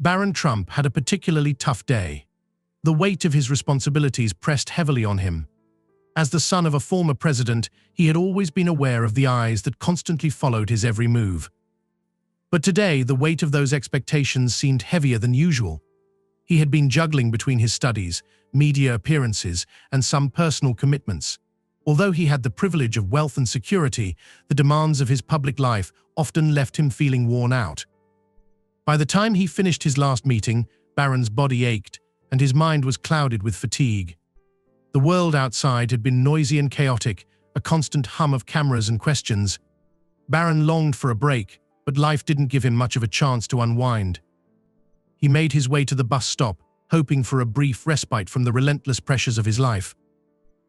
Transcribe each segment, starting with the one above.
Barron Trump had a particularly tough day. The weight of his responsibilities pressed heavily on him. As the son of a former president, he had always been aware of the eyes that constantly followed his every move. But today, the weight of those expectations seemed heavier than usual. He had been juggling between his studies, media appearances, and some personal commitments. Although he had the privilege of wealth and security, the demands of his public life often left him feeling worn out. By the time he finished his last meeting, Barron's body ached, and his mind was clouded with fatigue. The world outside had been noisy and chaotic, a constant hum of cameras and questions. Barron longed for a break, but life didn't give him much of a chance to unwind. He made his way to the bus stop, hoping for a brief respite from the relentless pressures of his life.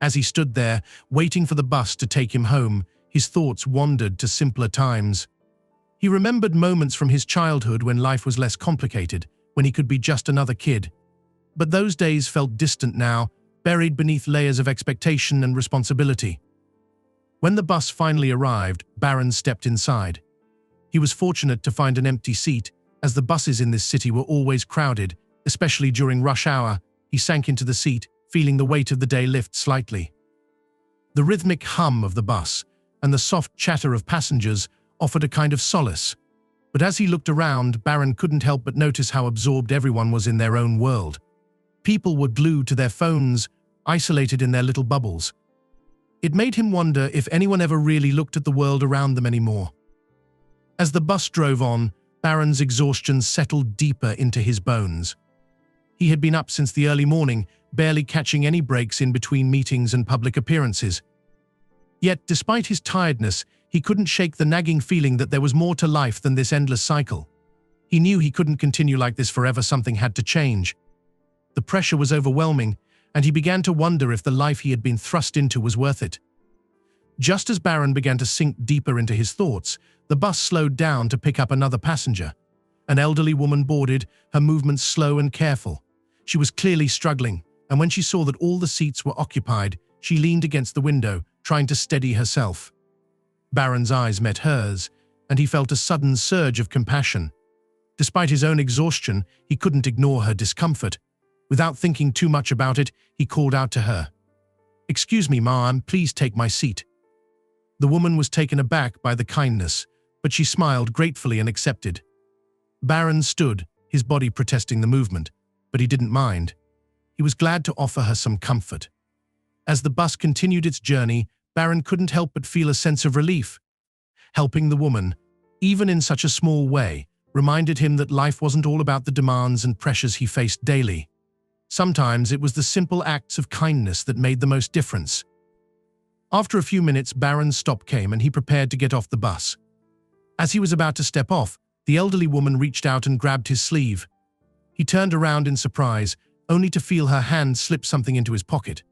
As he stood there, waiting for the bus to take him home, his thoughts wandered to simpler times. He remembered moments from his childhood when life was less complicated, when he could be just another kid. But those days felt distant now, buried beneath layers of expectation and responsibility. When the bus finally arrived, Barron stepped inside. He was fortunate to find an empty seat, as the buses in this city were always crowded, especially during rush hour. He sank into the seat, feeling the weight of the day lift slightly. The rhythmic hum of the bus and the soft chatter of passengers offered a kind of solace. But as he looked around, Barron couldn't help but notice how absorbed everyone was in their own world. People were glued to their phones, isolated in their little bubbles. It made him wonder if anyone ever really looked at the world around them anymore. As the bus drove on, Barron's exhaustion settled deeper into his bones. He had been up since the early morning, barely catching any breaks in between meetings and public appearances. Yet, despite his tiredness, he couldn't shake the nagging feeling that there was more to life than this endless cycle. He knew he couldn't continue like this forever. Something had to change. The pressure was overwhelming, and he began to wonder if the life he had been thrust into was worth it. Just as Barron began to sink deeper into his thoughts, the bus slowed down to pick up another passenger. An elderly woman boarded, her movements slow and careful. She was clearly struggling, and when she saw that all the seats were occupied, she leaned against the window, trying to steady herself. Barron's eyes met hers, and he felt a sudden surge of compassion. Despite his own exhaustion, he couldn't ignore her discomfort. Without thinking too much about it, he called out to her, "Excuse me, ma'am, please take my seat." The woman was taken aback by the kindness, but she smiled gratefully and accepted. Barron stood, his body protesting the movement, but he didn't mind. He was glad to offer her some comfort. As the bus continued its journey, Barron couldn't help but feel a sense of relief. Helping the woman, even in such a small way, reminded him that life wasn't all about the demands and pressures he faced daily. Sometimes it was the simple acts of kindness that made the most difference. After a few minutes, Barron's stop came and he prepared to get off the bus. As he was about to step off, the elderly woman reached out and grabbed his sleeve. He turned around in surprise, only to feel her hand slip something into his pocket.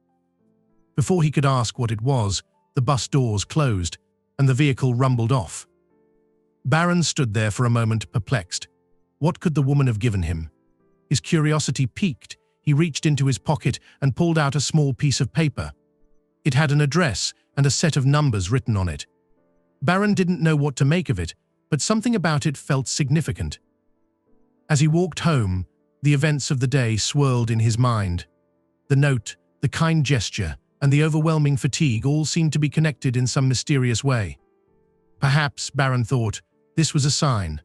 Before he could ask what it was, the bus doors closed and the vehicle rumbled off. Barron stood there for a moment, perplexed. What could the woman have given him? His curiosity piqued. He reached into his pocket and pulled out a small piece of paper. It had an address and a set of numbers written on it. Barron didn't know what to make of it, but something about it felt significant. As he walked home, the events of the day swirled in his mind. The note, the kind gesture, and the overwhelming fatigue all seemed to be connected in some mysterious way. Perhaps, Barron thought, this was a sign.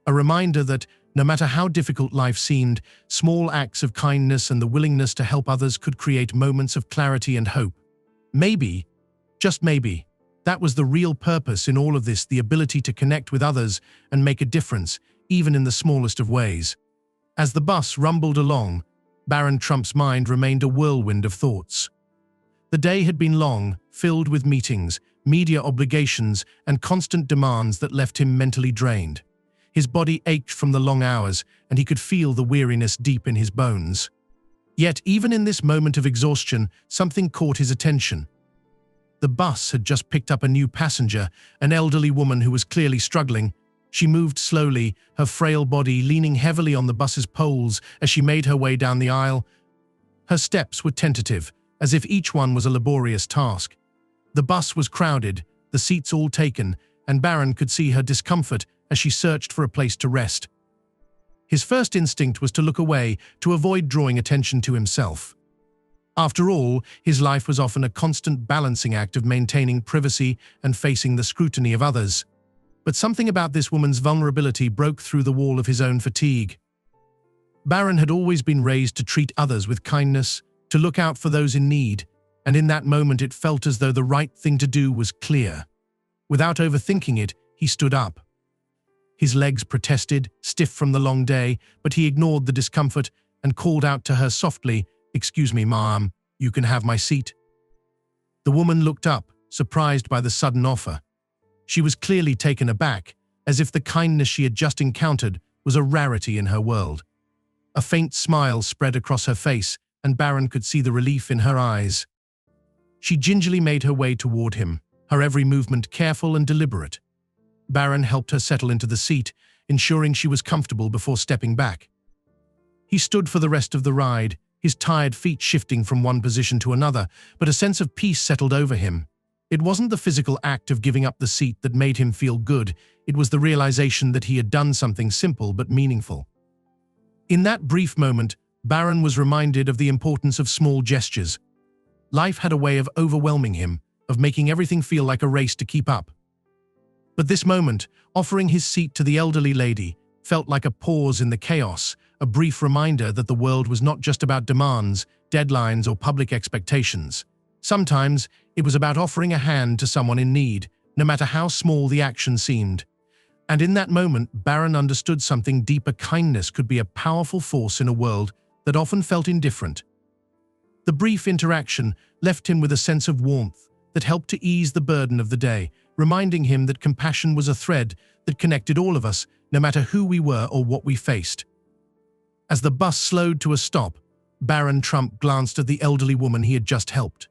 A reminder that, no matter how difficult life seemed, small acts of kindness and the willingness to help others could create moments of clarity and hope. Maybe, just maybe, that was the real purpose in all of this, the ability to connect with others and make a difference, even in the smallest of ways. As the bus rumbled along, Barron Trump's mind remained a whirlwind of thoughts. The day had been long, filled with meetings, media obligations, and constant demands that left him mentally drained. His body ached from the long hours, and he could feel the weariness deep in his bones. Yet, even in this moment of exhaustion, something caught his attention. The bus had just picked up a new passenger, an elderly woman who was clearly struggling. She moved slowly, her frail body leaning heavily on the bus's poles as she made her way down the aisle. Her steps were tentative, as if each one was a laborious task. The bus was crowded, the seats all taken, and Barron could see her discomfort as she searched for a place to rest. His first instinct was to look away, to avoid drawing attention to himself. After all, his life was often a constant balancing act of maintaining privacy and facing the scrutiny of others. But something about this woman's vulnerability broke through the wall of his own fatigue. Barron had always been raised to treat others with kindness, to look out for those in need, and in that moment it felt as though the right thing to do was clear. Without overthinking it, he stood up. His legs protested, stiff from the long day, but he ignored the discomfort and called out to her softly, "Excuse me, ma'am, you can have my seat." The woman looked up, surprised by the sudden offer. She was clearly taken aback, as if the kindness she had just encountered was a rarity in her world. A faint smile spread across her face, and Barron could see the relief in her eyes. She gingerly made her way toward him, her every movement careful and deliberate. Barron helped her settle into the seat, ensuring she was comfortable before stepping back. He stood for the rest of the ride, his tired feet shifting from one position to another, but a sense of peace settled over him. It wasn't the physical act of giving up the seat that made him feel good, it was the realization that he had done something simple but meaningful. In that brief moment, Barron was reminded of the importance of small gestures. Life had a way of overwhelming him, of making everything feel like a race to keep up. But this moment, offering his seat to the elderly lady, felt like a pause in the chaos, a brief reminder that the world was not just about demands, deadlines, or public expectations. Sometimes, it was about offering a hand to someone in need, no matter how small the action seemed. And in that moment, Barron understood something deeper: kindness could be a powerful force in a world that often felt indifferent. The brief interaction left him with a sense of warmth that helped to ease the burden of the day, reminding him that compassion was a thread that connected all of us, no matter who we were or what we faced. As the bus slowed to a stop, Barron Trump glanced at the elderly woman he had just helped.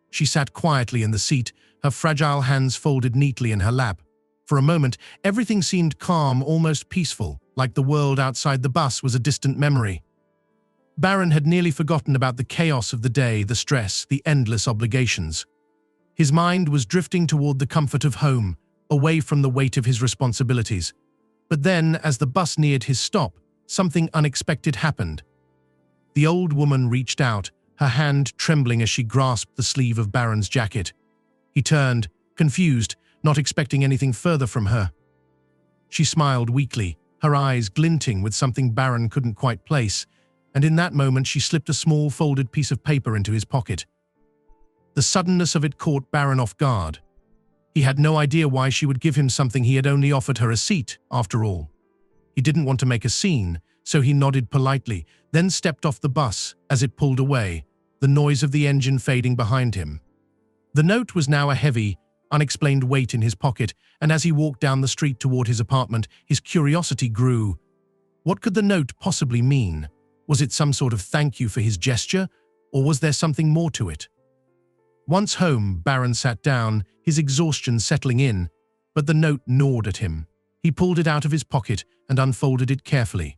She sat quietly in the seat, her fragile hands folded neatly in her lap. For a moment, everything seemed calm, almost peaceful, like the world outside the bus was a distant memory. Barron had nearly forgotten about the chaos of the day, the stress, the endless obligations. His mind was drifting toward the comfort of home, away from the weight of his responsibilities. But then, as the bus neared his stop, something unexpected happened. The old woman reached out, her hand trembling as she grasped the sleeve of Barron's jacket. He turned, confused, not expecting anything further from her. She smiled weakly, her eyes glinting with something Barron couldn't quite place, and in that moment she slipped a small folded piece of paper into his pocket. The suddenness of it caught Barron off guard. He had no idea why she would give him something. He had only offered her a seat, after all. He didn't want to make a scene, so he nodded politely, then stepped off the bus as it pulled away, the noise of the engine fading behind him. The note was now a heavy, unexplained weight in his pocket, and as he walked down the street toward his apartment, his curiosity grew. What could the note possibly mean? Was it some sort of thank you for his gesture, or was there something more to it? Once home, Barron sat down, his exhaustion settling in, but the note gnawed at him. He pulled it out of his pocket and unfolded it carefully.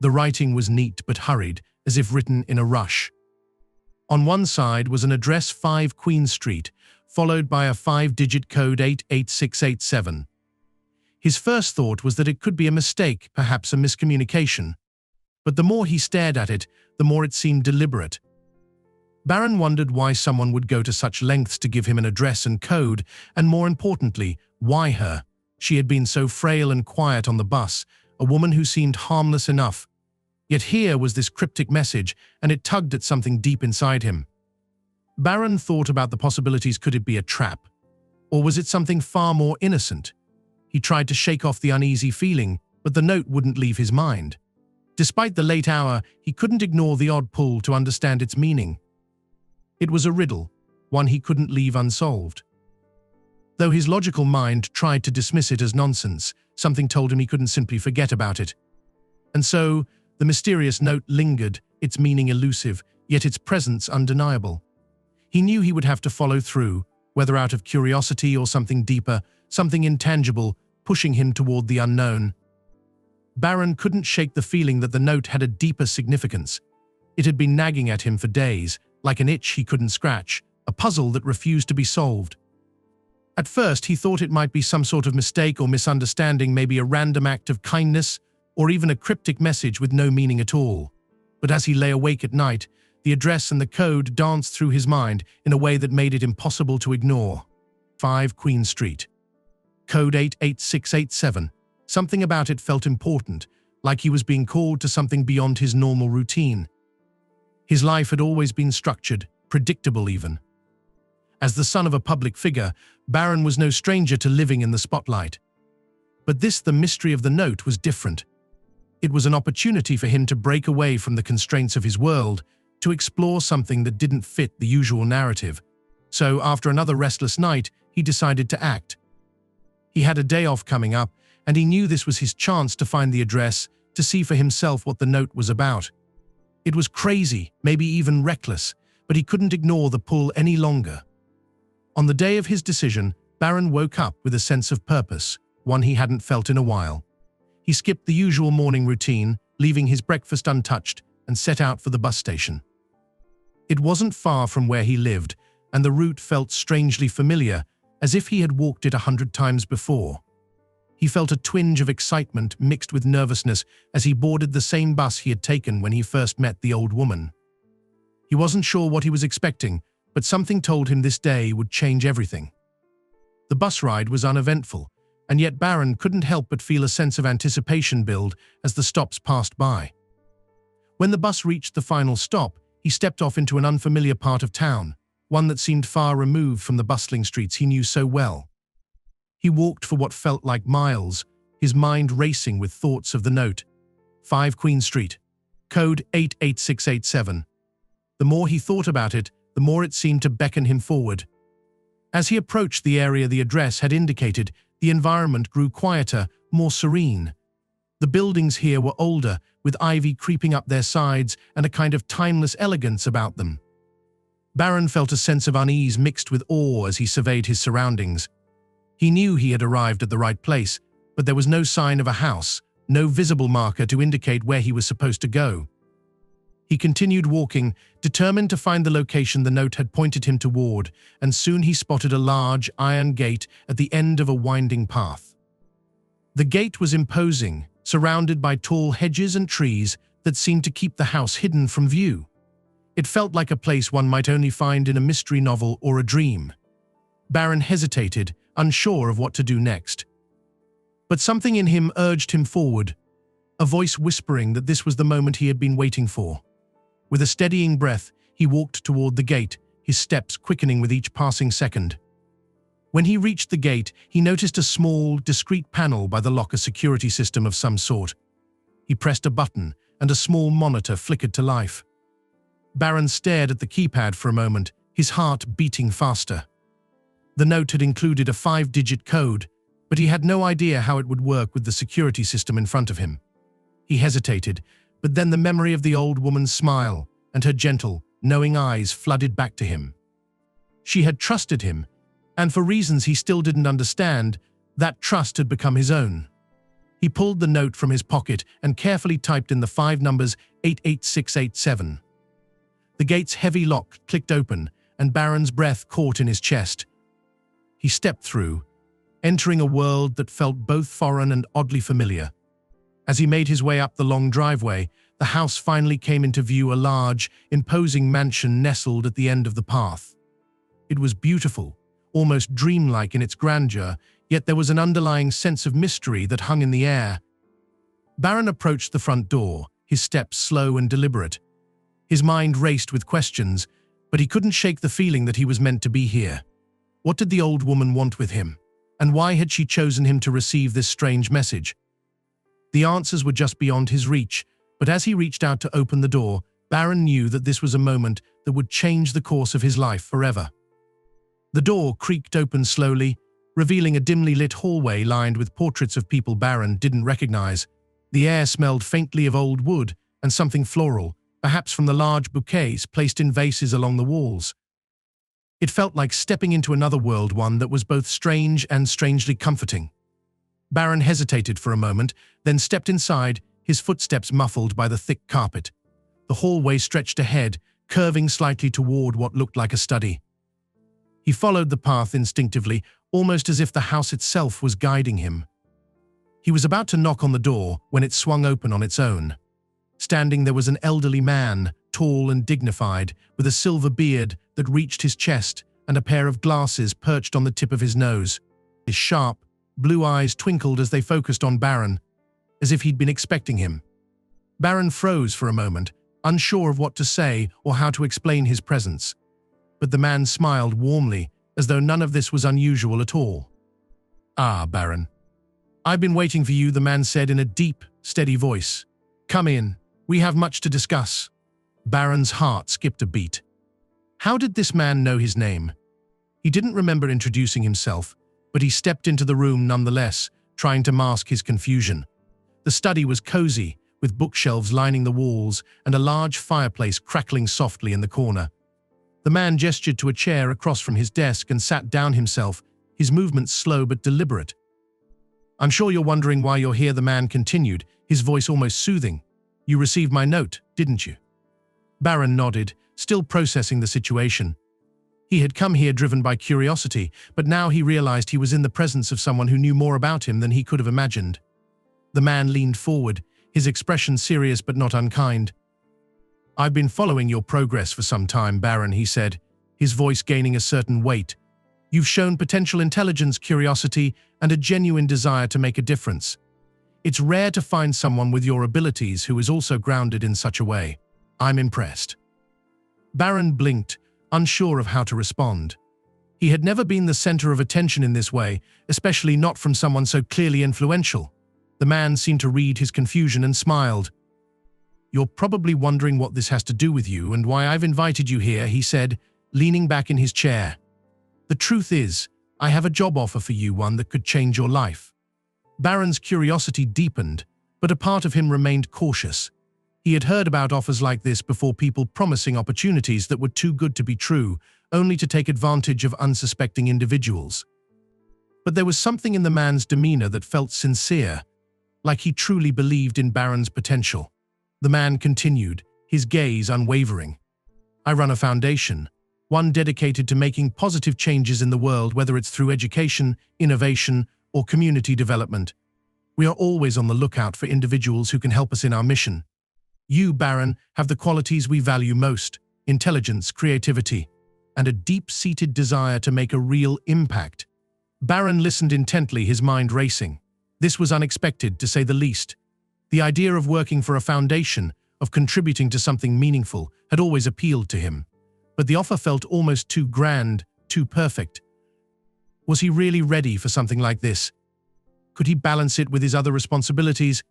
The writing was neat but hurried, as if written in a rush. On one side was an address 5 Queen Street, followed by a 5-digit code 88687. His first thought was that it could be a mistake, perhaps a miscommunication. But the more he stared at it, the more it seemed deliberate. Barron wondered why someone would go to such lengths to give him an address and code, and more importantly, why her? She had been so frail and quiet on the bus, a woman who seemed harmless enough. Yet here was this cryptic message, and it tugged at something deep inside him. Barron thought about the possibilities. Could it be a trap? Or was it something far more innocent? He tried to shake off the uneasy feeling, but the note wouldn't leave his mind. Despite the late hour, he couldn't ignore the odd pull to understand its meaning. It was a riddle, one he couldn't leave unsolved. Though his logical mind tried to dismiss it as nonsense, something told him he couldn't simply forget about it. And so, the mysterious note lingered, its meaning elusive, yet its presence undeniable. He knew he would have to follow through, whether out of curiosity or something deeper, something intangible, pushing him toward the unknown. Barron couldn't shake the feeling that the note had a deeper significance. It had been nagging at him for days, like an itch he couldn't scratch, a puzzle that refused to be solved. At first, he thought it might be some sort of mistake or misunderstanding, maybe a random act of kindness, or even a cryptic message with no meaning at all. But as he lay awake at night, the address and the code danced through his mind in a way that made it impossible to ignore. 5 Queen Street. Code 88687. Something about it felt important, like he was being called to something beyond his normal routine. His life had always been structured, predictable even. As the son of a public figure, Barron was no stranger to living in the spotlight. But the mystery of the note was different. It was an opportunity for him to break away from the constraints of his world, to explore something that didn't fit the usual narrative. So, after another restless night, he decided to act. He had a day off coming up, and he knew this was his chance to find the address, to see for himself what the note was about. It was crazy, maybe even reckless, but he couldn't ignore the pull any longer. On the day of his decision, Barron woke up with a sense of purpose, one he hadn't felt in a while. He skipped the usual morning routine, leaving his breakfast untouched, and set out for the bus station. It wasn't far from where he lived, and the route felt strangely familiar, as if he had walked it 100 times before. He felt a twinge of excitement mixed with nervousness as he boarded the same bus he had taken when he first met the old woman. He wasn't sure what he was expecting, but something told him this day would change everything. The bus ride was uneventful, and yet Barron couldn't help but feel a sense of anticipation build as the stops passed by. When the bus reached the final stop, he stepped off into an unfamiliar part of town, one that seemed far removed from the bustling streets he knew so well. He walked for what felt like miles, his mind racing with thoughts of the note. 5 Queen Street. Code 88687. The more he thought about it, the more it seemed to beckon him forward. As he approached the area the address had indicated, the environment grew quieter, more serene. The buildings here were older, with ivy creeping up their sides and a kind of timeless elegance about them. Barron felt a sense of unease mixed with awe as he surveyed his surroundings. He knew he had arrived at the right place, but there was no sign of a house, no visible marker to indicate where he was supposed to go. He continued walking, determined to find the location the note had pointed him toward, and soon he spotted a large iron gate at the end of a winding path. The gate was imposing, surrounded by tall hedges and trees that seemed to keep the house hidden from view. It felt like a place one might only find in a mystery novel or a dream. Barron hesitated, unsure of what to do next. But something in him urged him forward, a voice whispering that this was the moment he had been waiting for. With a steadying breath, he walked toward the gate, his steps quickening with each passing second. When he reached the gate, he noticed a small, discreet panel by the locker security system of some sort. He pressed a button, and a small monitor flickered to life. Barron stared at the keypad for a moment, his heart beating faster. The note had included a 5-digit code, but he had no idea how it would work with the security system in front of him. He hesitated, but then the memory of the old woman's smile and her gentle, knowing eyes flooded back to him. She had trusted him, and for reasons he still didn't understand, that trust had become his own. He pulled the note from his pocket and carefully typed in the 5 numbers 88687. The gate's heavy lock clicked open, and Barron's breath caught in his chest. He stepped through, entering a world that felt both foreign and oddly familiar. As he made his way up the long driveway, the house finally came into view, a large, imposing mansion nestled at the end of the path. It was beautiful, almost dreamlike in its grandeur, yet there was an underlying sense of mystery that hung in the air. Barron approached the front door, his steps slow and deliberate. His mind raced with questions, but he couldn't shake the feeling that he was meant to be here. What did the old woman want with him? And why had she chosen him to receive this strange message? The answers were just beyond his reach, but as he reached out to open the door, Barron knew that this was a moment that would change the course of his life forever. The door creaked open slowly, revealing a dimly lit hallway lined with portraits of people Barron didn't recognize. The air smelled faintly of old wood and something floral, perhaps from the large bouquets placed in vases along the walls. It felt like stepping into another world, one that was both strange and strangely comforting. Barron hesitated for a moment, then stepped inside, his footsteps muffled by the thick carpet. The hallway stretched ahead, curving slightly toward what looked like a study. He followed the path instinctively, almost as if the house itself was guiding him. He was about to knock on the door when it swung open on its own. Standing there was an elderly man, tall and dignified, with a silver beard that reached his chest and a pair of glasses perched on the tip of his nose. His sharp, blue eyes twinkled as they focused on Barron, as if he'd been expecting him. Barron froze for a moment, unsure of what to say or how to explain his presence. But the man smiled warmly, as though none of this was unusual at all. "Ah, Barron. I've been waiting for you," the man said in a deep, steady voice. "Come in. We have much to discuss." Barron's heart skipped a beat. How did this man know his name? He didn't remember introducing himself, but he stepped into the room nonetheless, trying to mask his confusion. The study was cozy, with bookshelves lining the walls and a large fireplace crackling softly in the corner. The man gestured to a chair across from his desk and sat down himself, his movements slow but deliberate. "I'm sure you're wondering why you're here," the man continued, his voice almost soothing. "You received my note, didn't you?" Barron nodded, still processing the situation. He had come here driven by curiosity, but now he realized he was in the presence of someone who knew more about him than he could have imagined. The man leaned forward, his expression serious but not unkind. "I've been following your progress for some time, Barron," he said, his voice gaining a certain weight. "You've shown potential intelligence, curiosity, and a genuine desire to make a difference. It's rare to find someone with your abilities who is also grounded in such a way. I'm impressed." Barron blinked, unsure of how to respond. He had never been the center of attention in this way, especially not from someone so clearly influential. The man seemed to read his confusion and smiled. "You're probably wondering what this has to do with you and why I've invited you here," he said, leaning back in his chair. "The truth is, I have a job offer for you, one that could change your life." Barron's curiosity deepened, but a part of him remained cautious. He had heard about offers like this before, people promising opportunities that were too good to be true, only to take advantage of unsuspecting individuals. But there was something in the man's demeanor that felt sincere, like he truly believed in Barron's potential. The man continued, his gaze unwavering. "I run a foundation, one dedicated to making positive changes in the world, whether it's through education, innovation, or community development. We are always on the lookout for individuals who can help us in our mission. You, Barron, have the qualities we value most: intelligence, creativity, and a deep-seated desire to make a real impact." Barron listened intently, his mind racing. This was unexpected, to say the least. The idea of working for a foundation, of contributing to something meaningful, had always appealed to him. But the offer felt almost too grand, too perfect. Was he really ready for something like this? Could he balance it with his other responsibilities?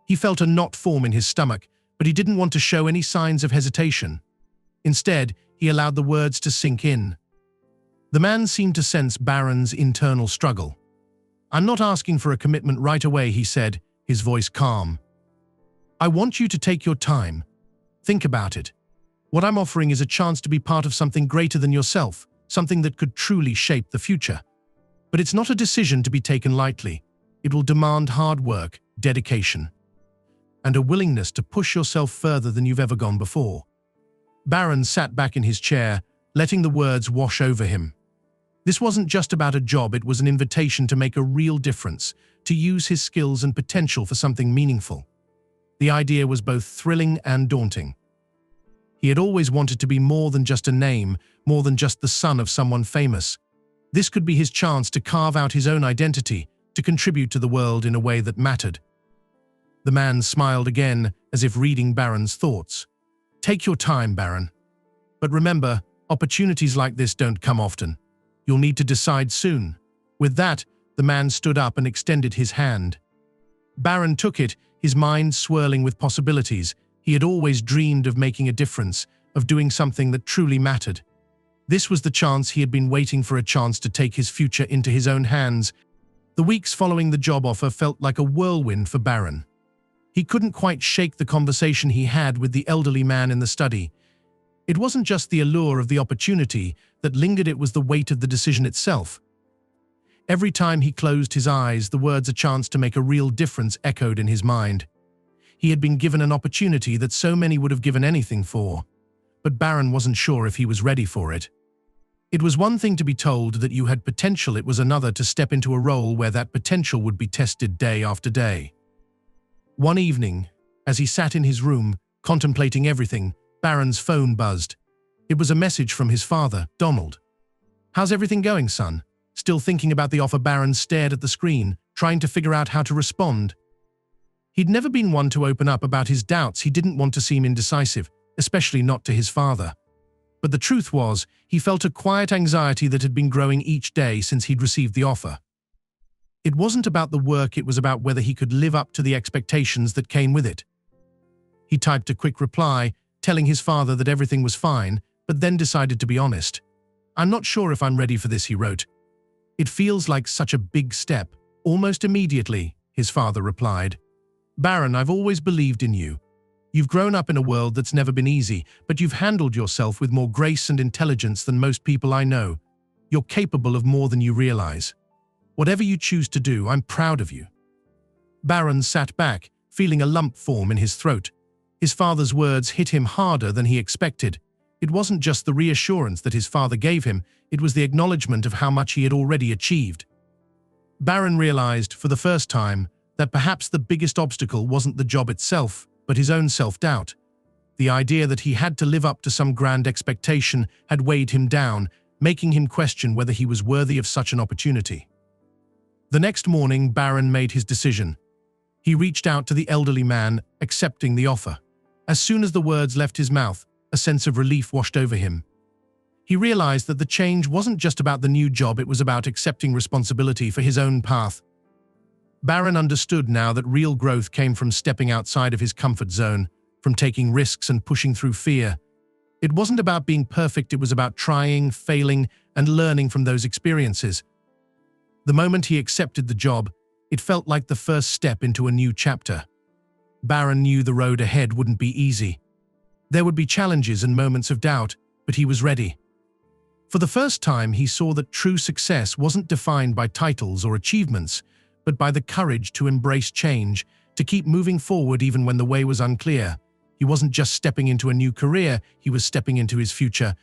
He felt a knot form in his stomach, but he didn't want to show any signs of hesitation. Instead, he allowed the words to sink in. The man seemed to sense Barron's internal struggle. "I'm not asking for a commitment right away," he said, his voice calm. "I want you to take your time. Think about it. What I'm offering is a chance to be part of something greater than yourself, something that could truly shape the future. But it's not a decision to be taken lightly. It will demand hard work, dedication, and a willingness to push yourself further than you've ever gone before." Barron sat back in his chair, letting the words wash over him. This wasn't just about a job, it was an invitation to make a real difference, to use his skills and potential for something meaningful. The idea was both thrilling and daunting. He had always wanted to be more than just a name, more than just the son of someone famous. This could be his chance to carve out his own identity, to contribute to the world in a way that mattered. The man smiled again, as if reading Barron's thoughts. "Take your time, Barron. But remember, opportunities like this don't come often. You'll need to decide soon." With that, the man stood up and extended his hand. Barron took it, his mind swirling with possibilities. He had always dreamed of making a difference, of doing something that truly mattered. This was the chance he had been waiting for, a chance to take his future into his own hands. The weeks following the job offer felt like a whirlwind for Barron. He couldn't quite shake the conversation he had with the elderly man in the study. It wasn't just the allure of the opportunity that lingered, it was the weight of the decision itself. Every time he closed his eyes, the words "a chance to make a real difference" echoed in his mind. He had been given an opportunity that so many would have given anything for, but Barron wasn't sure if he was ready for it. It was one thing to be told that you had potential, it was another to step into a role where that potential would be tested day after day. One evening, as he sat in his room, contemplating everything, Barron's phone buzzed. It was a message from his father, Donald. "How's everything going, son?" Still thinking about the offer, Barron stared at the screen, trying to figure out how to respond. He'd never been one to open up about his doubts. He didn't want to seem indecisive, especially not to his father. But the truth was, he felt a quiet anxiety that had been growing each day since he'd received the offer. It wasn't about the work, it was about whether he could live up to the expectations that came with it. He typed a quick reply, telling his father that everything was fine, but then decided to be honest. "I'm not sure if I'm ready for this," he wrote. "It feels like such a big step." Almost immediately, his father replied, "Barron, I've always believed in you. You've grown up in a world that's never been easy, but you've handled yourself with more grace and intelligence than most people I know. You're capable of more than you realize. Whatever you choose to do, I'm proud of you." Barron sat back, feeling a lump form in his throat. His father's words hit him harder than he expected. It wasn't just the reassurance that his father gave him, it was the acknowledgement of how much he had already achieved. Barron realized, for the first time, that perhaps the biggest obstacle wasn't the job itself, but his own self-doubt. The idea that he had to live up to some grand expectation had weighed him down, making him question whether he was worthy of such an opportunity. The next morning, Barron made his decision. He reached out to the elderly man, accepting the offer. As soon as the words left his mouth, a sense of relief washed over him. He realized that the change wasn't just about the new job, it was about accepting responsibility for his own path. Barron understood now that real growth came from stepping outside of his comfort zone, from taking risks and pushing through fear. It wasn't about being perfect, it was about trying, failing, and learning from those experiences. The moment he accepted the job, it felt like the first step into a new chapter. Barron knew the road ahead wouldn't be easy. There would be challenges and moments of doubt, but he was ready. For the first time, he saw that true success wasn't defined by titles or achievements, but by the courage to embrace change, to keep moving forward even when the way was unclear. He wasn't just stepping into a new career, he was stepping into his future,